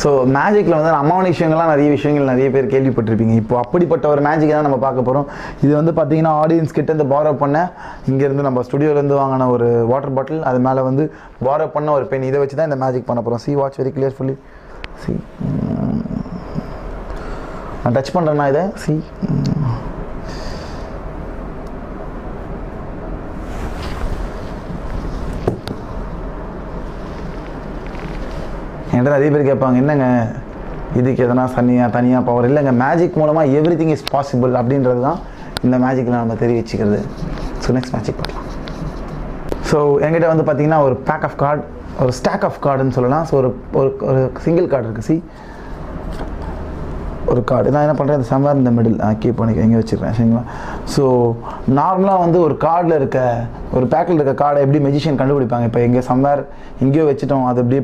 So மேஜிக்கில் வந்து அம்மாவான விஷயங்கள்லாம் நிறைய பேர் கேள்விப்பட்டிருப்பீங்க. இப்போ அப்படிப்பட்ட ஒரு மேஜிக் தான் நம்ம பார்க்க போகிறோம். இது வந்து பார்த்தீங்கன்னா ஆடியன்ஸ் கிட்ட இருந்து பாரோ பண்ண, இங்கேருந்து நம்ம ஸ்டுடியோலேருந்து வாங்கின ஒரு வாட்டர் பாட்டில், அது மேலே வந்து பாரோ பண்ண ஒரு பென், இதை வச்சு தான் இந்த மேஜிக் பண்ண போகிறோம். See watch very carefully. See நான் டச் பண்ணுறேன்னா இதை சி என்கிட்ட நிறைய பேர் கேட்பாங்க, என்னங்க இதுக்கு எதனா தனியாக பவர் இல்லைங்க, மேஜிக் மூலமாக எவ்ரி திங் இஸ் பாசிபிள் அப்படின்றது தான் இந்த மேஜிக்கில் நம்ம தெரிவிச்சுக்கிறது. ஸோ நெக்ஸ்ட் மேஜிக் பண்ணலாம். ஸோ என்கிட்ட வந்து பார்த்தீங்கன்னா ஒரு பேக் ஆஃப் கார்டு, ஒரு ஸ்டாக் ஆஃப் கார்டுன்னு சொல்லலாம். ஸோ ஒரு சிங்கிள் கார்டு இருக்குது. சி ஒரு கார்டு நான் என்ன பண்ணுறேன், இந்த சம்வேர் இந்த மிடில் கீப் பண்ணி எங்கே வச்சுருக்கேன் சரிங்களா. ஸோ நார்மலாக வந்து ஒரு கார்டில் இருக்க ஒரு பேக்கில் இருக்க கார்டை எப்படி மெஜிஷியன் கண்டுபிடிப்பாங்க, இப்போ எங்கே சம்வேர் எங்கேயோ வச்சுட்டோம், அது எப்படி